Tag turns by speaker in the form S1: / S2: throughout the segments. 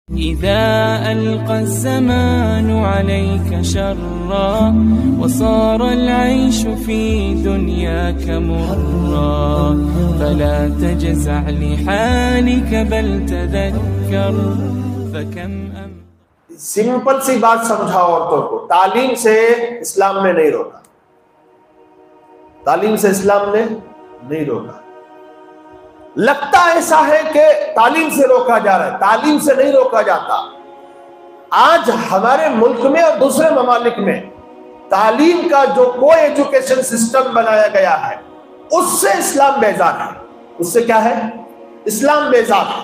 S1: إذا ألقى الزمان عليك شرا وصار العيش في دنياك مرا فلا تجزع لحالك بل تذكر فكم
S2: سمپل سی بات سمجھاؤ عورتوں کو، تعلیم سے اسلام نے نہیں روکا، تعلیم سے اسلام نے نہیں روکا۔ لگتا ایسا ہے کہ تعلیم سے روکا جا رہا ہے، تعلیم سے نہیں روکا جاتا۔ آج ہمارے ملک میں اور دوسرے ممالک میں تعلیم کا جو کو ایجوکیشن سسٹم بنایا گیا ہے اس سے اسلام بیزار ہے۔ اس سے کیا ہے؟ اسلام بیزار ہے۔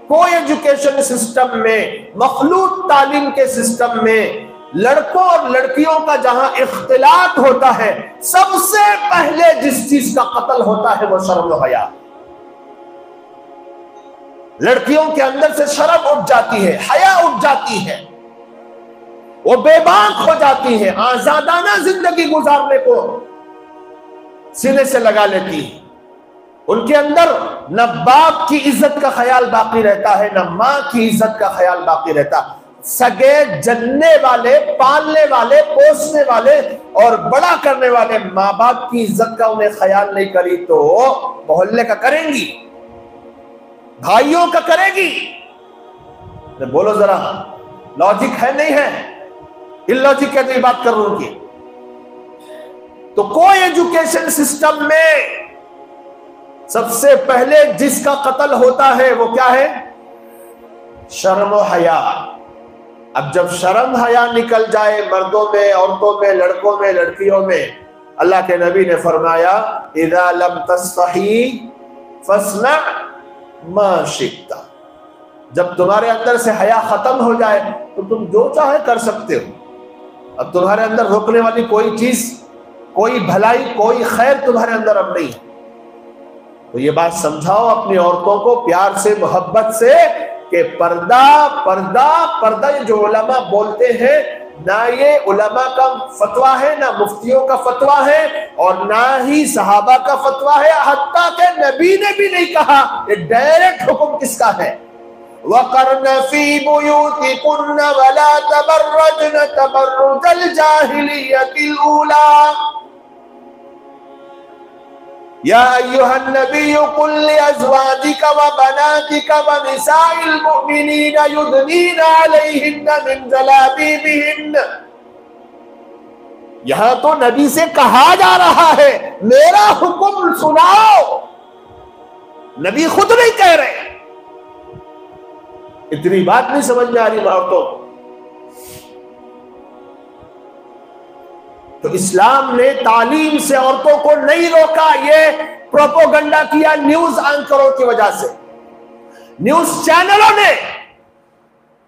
S2: کو ایجوکیشن سسٹم میں، مخلوط تعلیم کے سسٹم میں لڑکوں اور لڑکیوں کا جہاں اختلاط ہوتا ہے، سب سے پہلے جس چیز کا قتل ہوتا ہے وہ شرم و حیا۔ لڑکیوں کے اندر سے شرم اٹھ جاتی ہے، حیا اٹھ جاتی ہے، وہ بے باک ہو جاتی ہے، آزادانہ زندگی گزارنے کو سینے سے لگا لیتی ہے۔ ان کے اندر نہ باپ کی عزت کا خیال باقی رہتا ہے، نہ ماں کی عزت کا خیال باقی رہتا۔ سگے جننے والے، پالنے والے، پوسنے والے اور بڑا کرنے والے ماں باپ کی عزت کا انہیں خیال نہیں کری تو محلے کا کریں گی، بھائیوں کا کرے گی۔ بولو ذرا، لاجک ہے نہیں ہے؟ اللاجک ہے تو بات کر رہا ہوں کی۔ تو کوئی ایجوکیشن سسٹم میں سب سے پہلے جس کا قتل ہوتا ہے وہ کیا ہے؟ شرم و حیا۔ اب جب شرم حیا نکل جائے مردوں میں، عورتوں میں، لڑکوں میں، لڑکیوں میں، اللہ کے نبی نے فرمایا اذا لم تستحی فاصنع ما شئت۔ جب تمہارے اندر سے حیا ختم ہو جائے تو تم جو چاہے کر سکتے ہو۔ اب تمہارے اندر روکنے والی کوئی چیز، کوئی بھلائی، کوئی خیر تمہارے اندر اب نہیں۔ تو یہ بات سمجھاؤ اپنی عورتوں کو پیار سے، محبت سے، کہ پردہ پردہ پردہ جو علماء بولتے ہیں، نہ یہ علماء کا فتویٰ ہے، نہ مفتیوں کا فتویٰ ہے، اور نہ ہی صحابہ کا فتویٰ ہے، حتیٰ کہ نبی نے بھی نہیں کہا۔ یہ ڈائریکٹ حکم کس کا ہے؟ وَقَرْنَ فِي بُيُوتِكُنَّ وَلَا تَبَرَّجْنَ تَبَرُّجَ الْجَاهِلِيَّةِ الْأُولَىٰ يَا أَيُّهَا النَّبِيُّ قُلْ لِأَزْوَاجِكَ وَبَنَاتِكَ وَنِسَاءِ الْمُؤْمِنِينَ يُدْنِينَ عَلَيْهِنَّ مِنْ جَلَابِيبِهِنَّ۔ یہاں تو نبی سے کہا جا رہا ہے میرا حکم سناؤ، نبی خود نہیں کہہ رہے۔ اتنی بات نہیں سمجھ میں آ رہی عورتوں کو۔ تو اسلام نے تعلیم سے عورتوں کو نہیں روکا، یہ پروپوگنڈا کیا نیوز اینکروں کی وجہ سے۔ نیوز چینلوں نے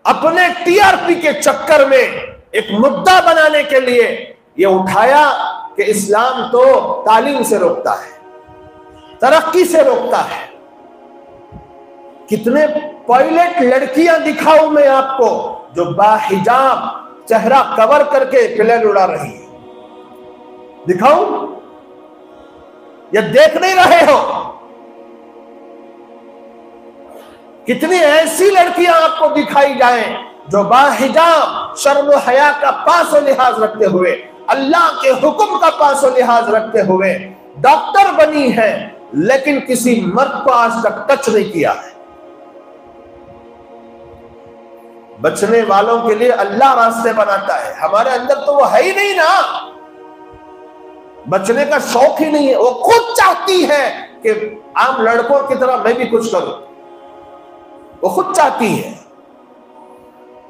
S2: اپنے ٹی آر پی کے چکر میں ایک مدعا بنانے کے لیے یہ اٹھایا کہ اسلام تو تعلیم سے روکتا ہے، ترقی سے روکتا ہے۔ کتنے پائلٹ لڑکیاں دکھاؤں میں آپ کو جو باحجاب چہرہ کور کر کے پلین اڑا رہی ہے؟ دکھاؤں یا دیکھ نہیں رہے ہو؟ کتنی ایسی لڑکیاں آپ کو دکھائی جائیں جو باحجاب، شرم و حیا کا پاس و لحاظ رکھتے ہوئے، اللہ کے حکم کا پاس و لحاظ رکھتے ہوئے ڈاکٹر بنی ہے، لیکن کسی مرد کو آج تک ٹچ نہیں کیا ہے۔ بچنے والوں کے لیے اللہ راستے بناتا ہے، ہمارے اندر تو وہ ہے ہی نہیں نا، بچنے کا شوق ہی نہیں ہے۔ وہ خود چاہتی ہے کہ عام لڑکوں کی طرح میں بھی کچھ کروں، وہ خود چاہتی ہے۔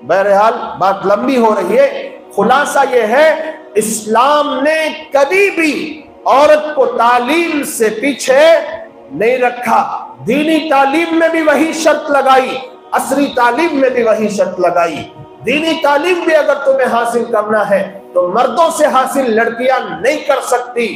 S2: بہرحال بات لمبی ہو رہی ہے، خلاصہ یہ ہے اسلام نے کبھی بھی عورت کو تعلیم سے پیچھے نہیں رکھا۔ دینی تعلیم میں بھی وہی شرط لگائی، عصری تعلیم میں بھی وہی شرط لگائی۔ دینی تعلیم بھی اگر تمہیں حاصل کرنا ہے تو مردوں سے حاصل لڑکیاں نہیں کر سکتی۔